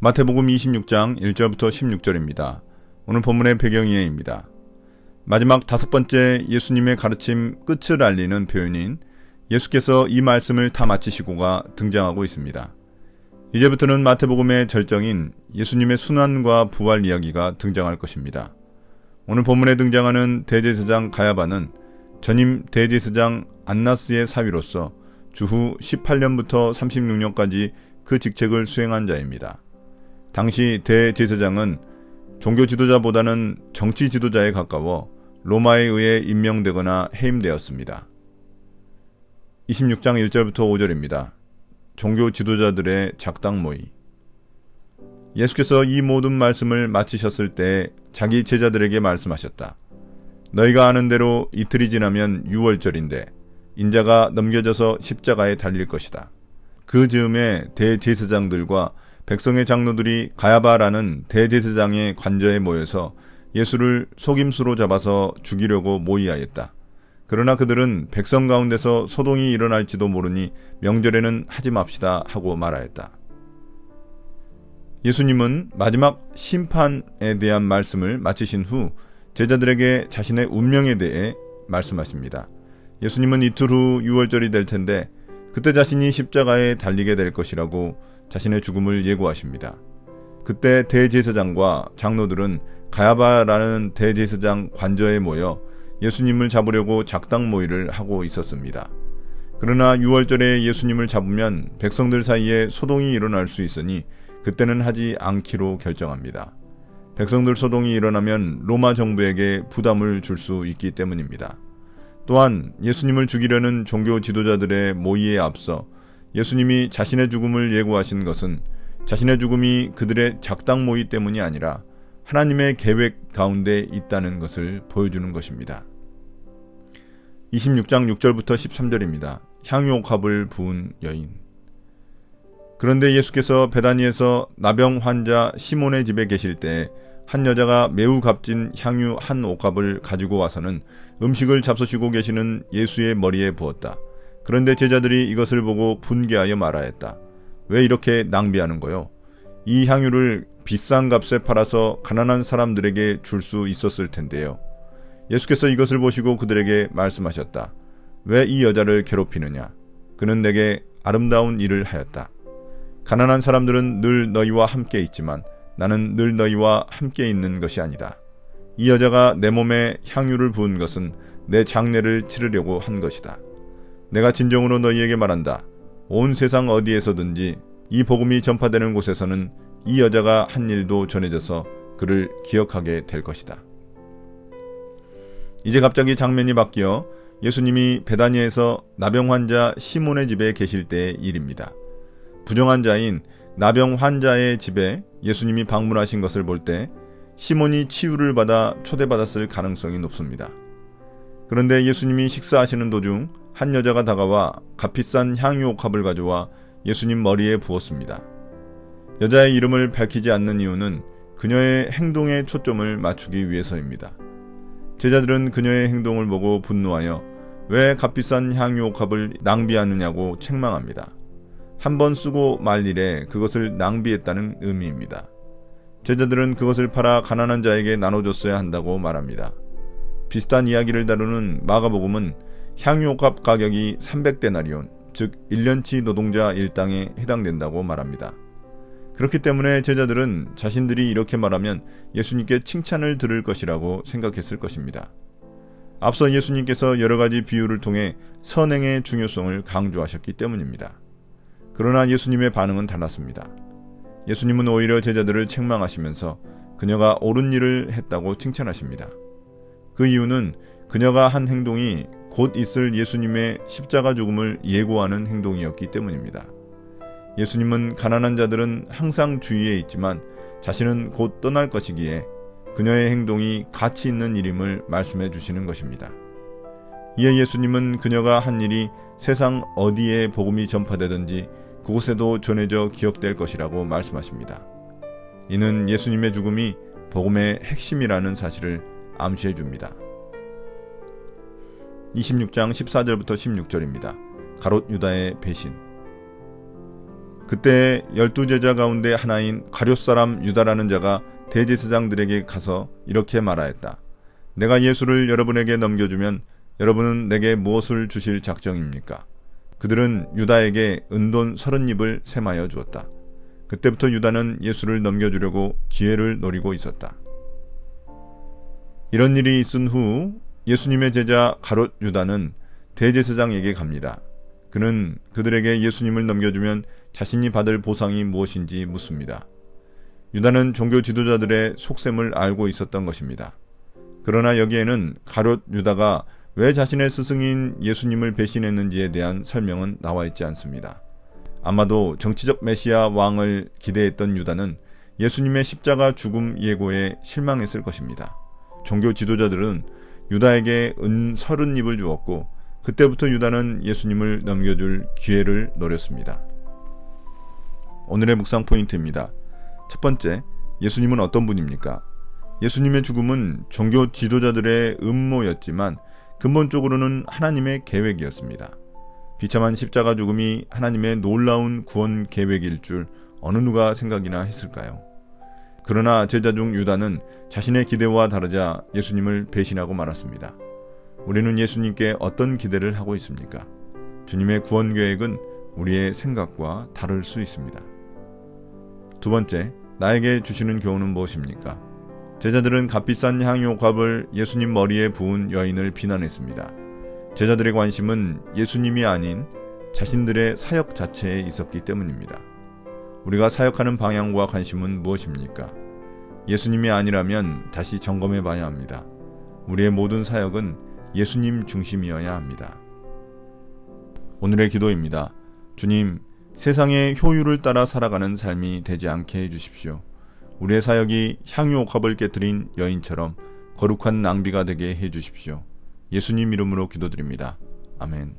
마태복음 26장 1절부터 16절입니다. 오늘 본문의 배경이해입니다. 마지막 5번째 예수님의 가르침 끝을 알리는 표현인 예수께서 이 말씀을 다 마치시고가 등장하고 있습니다. 이제부터는 마태복음의 절정인 예수님의 순환과 부활 이야기가 등장할 것입니다. 오늘 본문에 등장하는 대제사장 가야바는 전임 대제사장 안나스의 사위로서 주후 18년부터 36년까지 그 직책을 수행한 자입니다. 당시 대제사장은 종교 지도자보다는 정치 지도자에 가까워 로마에 의해 임명되거나 해임되었습니다. 26장 1절부터 5절입니다. 종교 지도자들의 작당 모의. 예수께서 이 모든 말씀을 마치셨을 때 자기 제자들에게 말씀하셨다. 너희가 아는 대로 이틀이 지나면 유월절인데 인자가 넘겨져서 십자가에 달릴 것이다. 그 즈음에 대제사장들과 백성의 장로들이 가야바라는 대제사장의 관저에 모여서 예수를 속임수로 잡아서 죽이려고 모의하였다. 그러나 그들은 백성 가운데서 소동이 일어날지도 모르니 명절에는 하지 맙시다 하고 말하였다. 예수님은 마지막 심판에 대한 말씀을 마치신 후 제자들에게 자신의 운명에 대해 말씀하십니다. 예수님은 이틀 후 유월절이 될 텐데 그때 자신이 십자가에 달리게 될 것이라고 자신의 죽음을 예고하십니다. 그때 대제사장과 장로들은 가야바라는 대제사장 관저에 모여 예수님을 잡으려고 작당 모의를 하고 있었습니다. 그러나 유월절에 예수님을 잡으면 백성들 사이에 소동이 일어날 수 있으니 그때는 하지 않기로 결정합니다. 백성들 소동이 일어나면 로마 정부에게 부담을 줄 수 있기 때문입니다. 또한 예수님을 죽이려는 종교 지도자들의 모의에 앞서 예수님이 자신의 죽음을 예고하신 것은 자신의 죽음이 그들의 작당 모의 때문이 아니라 하나님의 계획 가운데 있다는 것을 보여주는 것입니다. 26장 6절부터 13절입니다. 향유옥합을 부은 여인. 그런데 예수께서 베다니에서 나병 환자 시몬의 집에 계실 때 한 여자가 매우 값진 향유 한 옥합을 가지고 와서는 음식을 잡수시고 계시는 예수의 머리에 부었다. 그런데 제자들이 이것을 보고 분개하여 말하였다. 왜 이렇게 낭비하는 거요? 이 향유를 비싼 값에 팔아서 가난한 사람들에게 줄 수 있었을 텐데요. 예수께서 이것을 보시고 그들에게 말씀하셨다. 왜 이 여자를 괴롭히느냐? 그는 내게 아름다운 일을 하였다. 가난한 사람들은 늘 너희와 함께 있지만 나는 늘 너희와 함께 있는 것이 아니다. 이 여자가 내 몸에 향유를 부은 것은 내 장례를 치르려고 한 것이다. 내가 진정으로 너희에게 말한다. 온 세상 어디에서든지 이 복음이 전파되는 곳에서는 이 여자가 한 일도 전해져서 그를 기억하게 될 것이다. 이제 갑자기 장면이 바뀌어 예수님이 베다니에서 나병 환자 시몬의 집에 계실 때의 일입니다. 부정한 자인 나병 환자의 집에 예수님이 방문하신 것을 볼 때 시몬이 치유를 받아 초대받았을 가능성이 높습니다. 그런데 예수님이 식사하시는 도중 한 여자가 다가와 값비싼 향유 옥합을 가져와 예수님 머리에 부었습니다. 여자의 이름을 밝히지 않는 이유는 그녀의 행동에 초점을 맞추기 위해서입니다. 제자들은 그녀의 행동을 보고 분노하여 왜 값비싼 향유 옥합을 낭비하느냐고 책망합니다. 한 번 쓰고 말 일에 그것을 낭비했다는 의미입니다. 제자들은 그것을 팔아 가난한 자에게 나눠줬어야 한다고 말합니다. 비슷한 이야기를 다루는 마가복음은 향유옥합 가격이 300데나리온, 즉 1년치 노동자 일당에 해당된다고 말합니다. 그렇기 때문에 제자들은 자신들이 이렇게 말하면 예수님께 칭찬을 들을 것이라고 생각했을 것입니다. 앞서 예수님께서 여러 가지 비유를 통해 선행의 중요성을 강조하셨기 때문입니다. 그러나 예수님의 반응은 달랐습니다. 예수님은 오히려 제자들을 책망하시면서 그녀가 옳은 일을 했다고 칭찬하십니다. 그 이유는 그녀가 한 행동이 곧 있을 예수님의 십자가 죽음을 예고하는 행동이었기 때문입니다. 예수님은 가난한 자들은 항상 주위에 있지만 자신은 곧 떠날 것이기에 그녀의 행동이 가치 있는 일임을 말씀해 주시는 것입니다. 이에 예수님은 그녀가 한 일이 세상 어디에 복음이 전파되든지 그곳에도 전해져 기억될 것이라고 말씀하십니다. 이는 예수님의 죽음이 복음의 핵심이라는 사실을 암시해 줍니다. 26장 14절부터 16절입니다. 가롯 유다의 배신. 그때 12제자 가운데 하나인 가룟 사람 유다라는 자가 대제사장들에게 가서 이렇게 말하였다. 내가 예수를 여러분에게 넘겨주면 여러분은 내게 무엇을 주실 작정입니까? 그들은 유다에게 은돈 30립을 셈하여 주었다. 그때부터 유다는 예수를 넘겨주려고 기회를 노리고 있었다. 이런 일이 있은 후 예수님의 제자 가롯 유다는 대제사장에게 갑니다. 그는 그들에게 예수님을 넘겨주면 자신이 받을 보상이 무엇인지 묻습니다. 유다는 종교 지도자들의 속셈을 알고 있었던 것입니다. 그러나 여기에는 가롯 유다가 왜 자신의 스승인 예수님을 배신했는지에 대한 설명은 나와 있지 않습니다. 아마도 정치적 메시아 왕을 기대했던 유다는 예수님의 십자가 죽음 예고에 실망했을 것입니다. 종교 지도자들은 유다에게 은 30립을 주었고 그때부터 유다는 예수님을 넘겨줄 기회를 노렸습니다. 오늘의 묵상 포인트입니다. 첫 번째, 예수님은 어떤 분입니까? 예수님의 죽음은 종교 지도자들의 음모였지만 근본적으로는 하나님의 계획이었습니다. 비참한 십자가 죽음이 하나님의 놀라운 구원 계획일 줄 어느 누가 생각이나 했을까요? 그러나 제자 중 유다는 자신의 기대와 다르자 예수님을 배신하고 말았습니다. 우리는 예수님께 어떤 기대를 하고 있습니까? 주님의 구원 계획은 우리의 생각과 다를 수 있습니다. 두 번째, 나에게 주시는 교훈은 무엇입니까? 제자들은 값비싼 향유값을 예수님 머리에 부은 여인을 비난했습니다. 제자들의 관심은 예수님이 아닌 자신들의 사역 자체에 있었기 때문입니다. 우리가 사역하는 방향과 관심은 무엇입니까? 예수님이 아니라면 다시 점검해 봐야 합니다. 우리의 모든 사역은 예수님 중심이어야 합니다. 오늘의 기도입니다. 주님, 세상의 효율을 따라 살아가는 삶이 되지 않게 해주십시오. 우리의 사역이 향유옥합을 깨뜨린 여인처럼 거룩한 낭비가 되게 해주십시오. 예수님 이름으로 기도드립니다. 아멘.